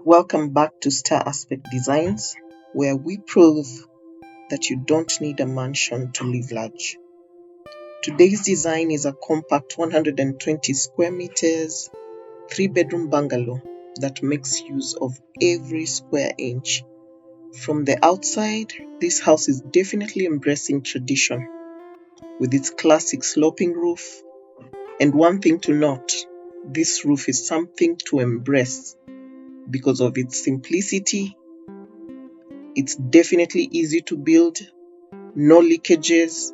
Welcome back to Star Aspect Designs, where we prove that you don't need a mansion to live large. Today's design is a compact 120 square meters, 3-bedroom bungalow that makes use of every square inch. From the outside, this house is definitely embracing tradition with its classic sloping roof. And one thing to note, this roof is something to embrace because of its simplicity. It's definitely easy to build, no leakages,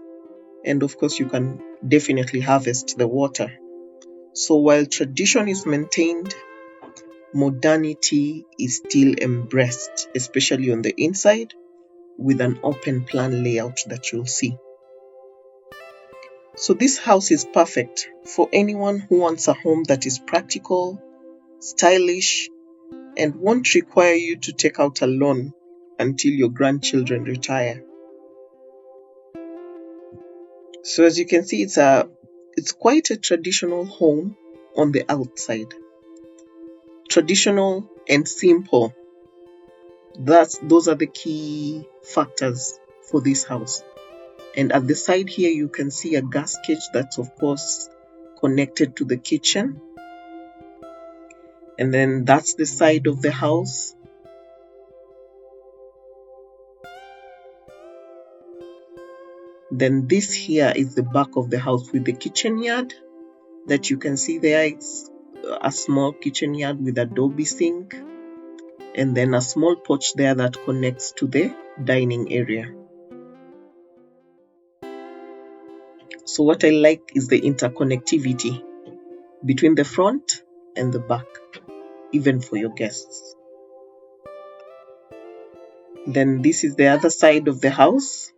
and of course you can definitely harvest the water. So while tradition is maintained, modernity is still embraced, especially on the inside with an open plan layout that you'll see. So this house is perfect for anyone who wants a home that is practical, stylish, and won't require you to take out a loan until your grandchildren retire. So as you can see, it's quite a traditional home on the outside. Traditional and simple. Those are the key factors for this house. And at the side here, you can see a gas cage that's of course connected to the kitchen. And then that's the side of the house. Then this here is the back of the house with the kitchen yard that you can see there. It's a small kitchen yard with adobe sink, and then a small porch there that connects to the dining area. So what I like is the interconnectivity between the front and the back, even for your guests. Then this is the other side of the house.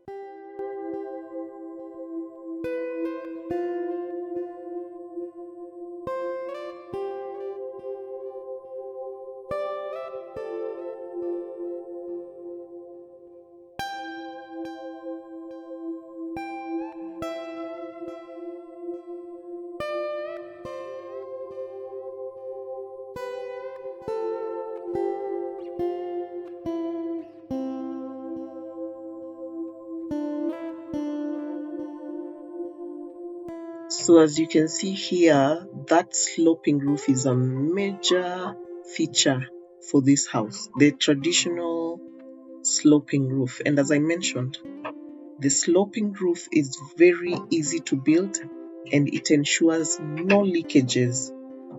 So as you can see here, that sloping roof is a major feature for this house, the traditional sloping roof. And as I mentioned, the sloping roof is very easy to build and it ensures no leakages.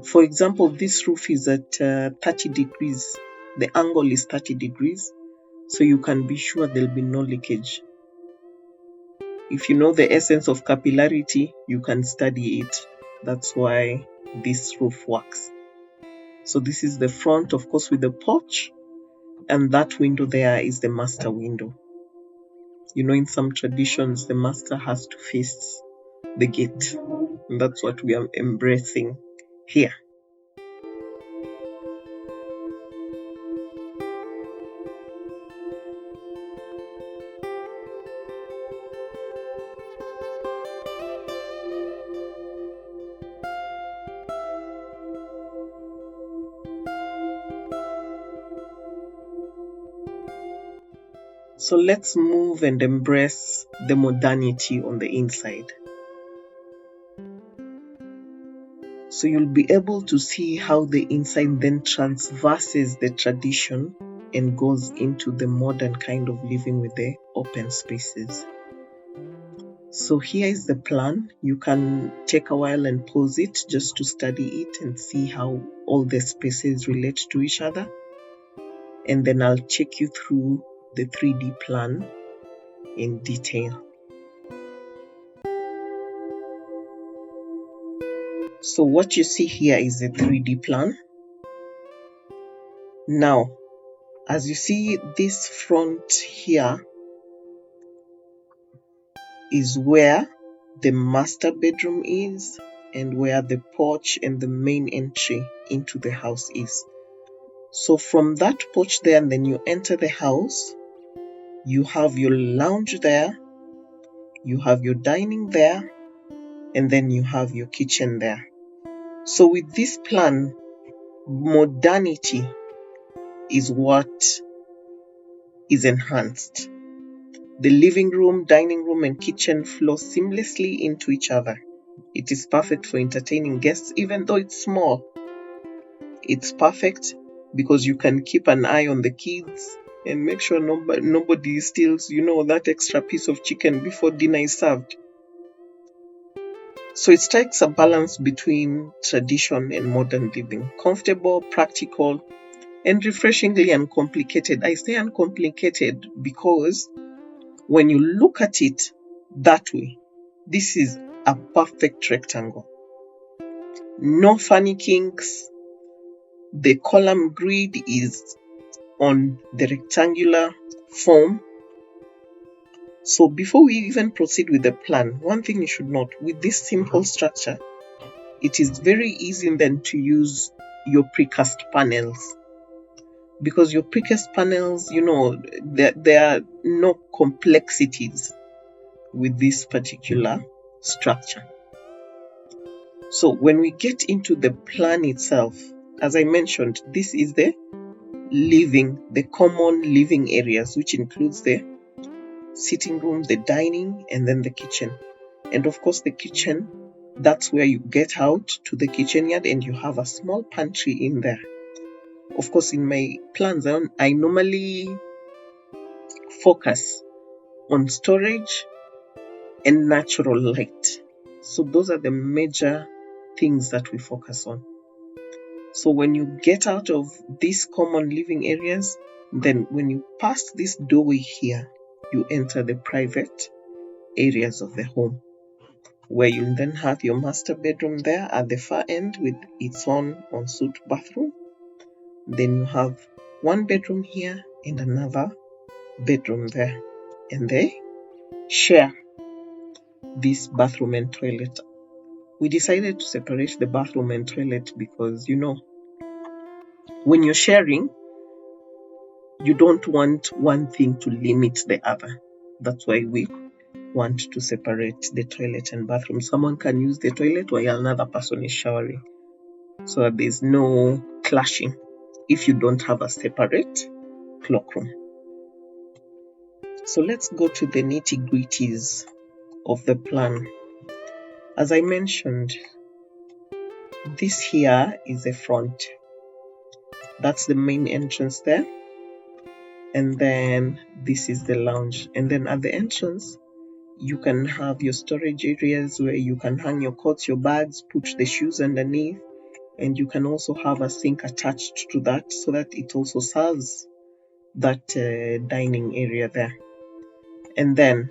For example, this roof is at 30 degrees. The angle is 30 degrees, so you can be sure there'll be no leakage. If you know the essence of capillarity, you can study it. That's why this roof works. So this is the front, of course, with the porch, and that window there is the master window. You know, in some traditions, the master has to face the gate, and that's what we are embracing here. So let's move and embrace the modernity on the inside. So you'll be able to see how the inside then transverses the tradition and goes into the modern kind of living with the open spaces. So here is the plan. You can take a while and pause it just to study it and see how all the spaces relate to each other. And then I'll take you through the 3D plan in detail. So what you see here is the 3D plan. Now, as you see, this front here is where the master bedroom is and where the porch and the main entry into the house is. So from that porch there, and then you enter the house, you have your lounge there, you have your dining there, and then you have your kitchen there. So with this plan, modernity is what is enhanced. The living room, dining room, and kitchen flow seamlessly into each other. It is perfect for entertaining guests, even though it's small. It's perfect because you can keep an eye on the kids and make sure nobody steals, that extra piece of chicken before dinner is served. So it strikes a balance between tradition and modern living. Comfortable, practical, and refreshingly uncomplicated. I say uncomplicated because when you look at it that way, this is a perfect rectangle. No funny kinks. The column grid is on the rectangular form. So before we even proceed with the plan, one thing you should note, with this simple structure, it is very easy then to use your precast panels. Because your precast panels, there are no complexities with this particular structure. So when we get into the plan itself, as I mentioned, this is the common living areas, which includes the sitting room, the dining, and then the kitchen. And of course, the kitchen, that's where you get out to the kitchen yard and you have a small pantry in there. Of course, in my plans, I normally focus on storage and natural light. So those are the major things that we focus on. So when you get out of these common living areas, then when you pass this doorway here, you enter the private areas of the home, where you'll then have your master bedroom there at the far end with its own ensuite bathroom. Then you have one bedroom here and another bedroom there, and they share this bathroom and toilet. We decided to separate the bathroom and toilet because, when you're sharing, you don't want one thing to limit the other. That's why we want to separate the toilet and bathroom. Someone can use the toilet while another person is showering, so that there's no clashing if you don't have a separate cloakroom. So let's go to the nitty-gritties of the plan. As I mentioned, this here is the front. That's the main entrance there. And then this is the lounge. And then at the entrance, you can have your storage areas where you can hang your coats, your bags, put the shoes underneath. And you can also have a sink attached to that so that it also serves that dining area there. And then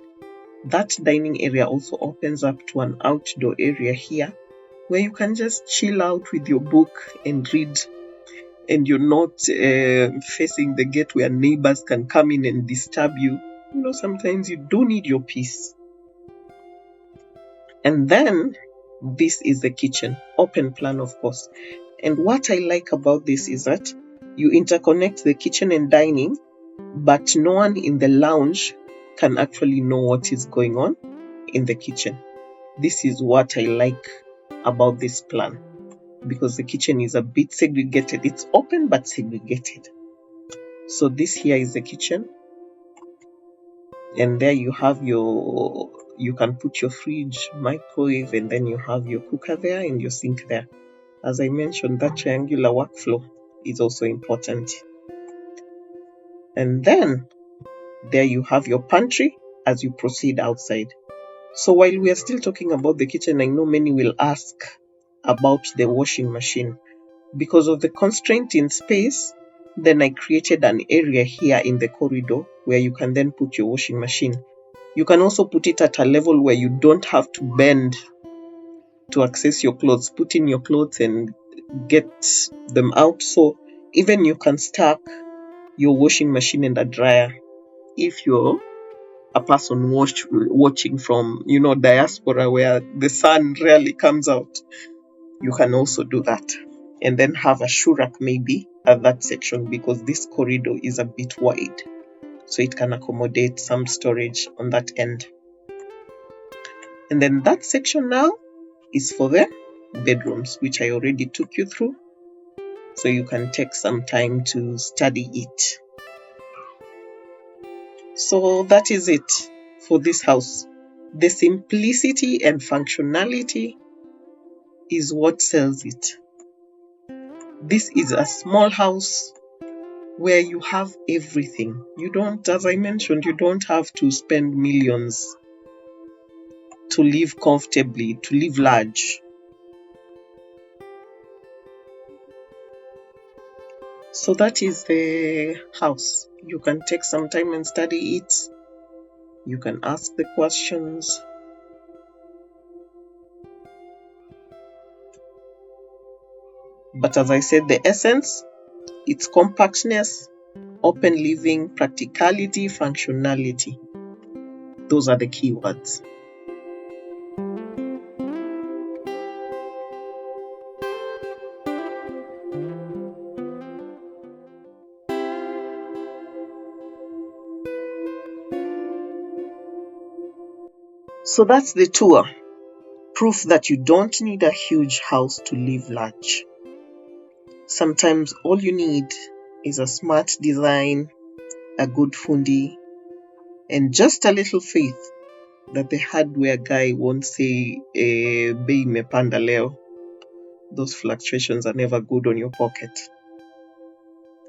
that dining area also opens up to an outdoor area here where you can just chill out with your book and read, and you're not facing the gate where neighbors can come in and disturb you. Sometimes you do need your peace. And then this is the kitchen, open plan, of course. And what I like about this is that you interconnect the kitchen and dining, but no one in the lounge can actually know what is going on in the kitchen. This is what I like about this plan, because the kitchen is a bit segregated. It's open but segregated. So this here is the kitchen, and there you have you can put your fridge, microwave, and then you have your cooker there and your sink there. As I mentioned, that triangular workflow is also important. And then there you have your pantry as you proceed outside. So while we are still talking about the kitchen, I know many will ask about the washing machine. Because of the constraint in space, then I created an area here in the corridor where you can then put your washing machine. You can also put it at a level where you don't have to bend to access your clothes. Put in your clothes and get them out. So even you can stack your washing machine and a dryer. If you're a person watching from, diaspora where the sun rarely comes out, you can also do that. And then have a shoe rack maybe at that section, because this corridor is a bit wide. So it can accommodate some storage on that end. And then that section now is for the bedrooms, which I already took you through. so you can take some time to study it. So that is it for this house. The simplicity and functionality is what sells it. This is a small house where you have everything. You don't, as I mentioned, you don't have to spend millions to live comfortably, to live large. So that is the house. You can take some time and study it. You can ask the questions. But as I said, the essence, it's compactness, open living, practicality, functionality. Those are the keywords. So that's the tour. Proof that you don't need a huge house to live large. Sometimes all you need is a smart design, a good fundi, and just a little faith that the hardware guy won't say bei imepanda leo. Those fluctuations are never good on your pocket.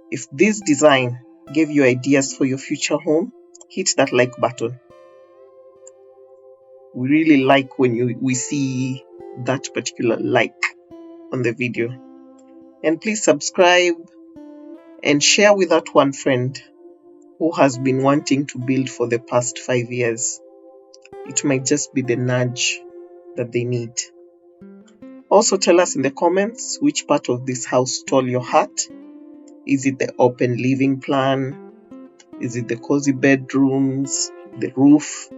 If this design gave you ideas for your future home, hit that like button. We really like when we see that particular like on the video. And please subscribe and share with that one friend who has been wanting to build for the past 5 years. It might just be the nudge that they need. Also tell us in the comments which part of this house stole your heart. Is it the open living plan? Is it the cozy bedrooms, the roof?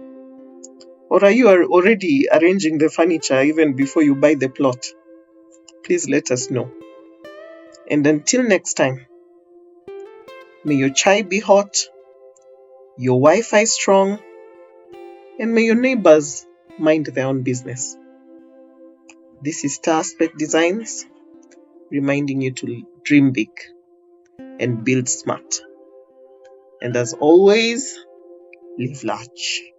Or are you already arranging the furniture even before you buy the plot? Please let us know. And until next time, may your chai be hot, your Wi-Fi strong, and may your neighbors mind their own business. This is Star Aspect Designs, reminding you to dream big and build smart. And as always, live large.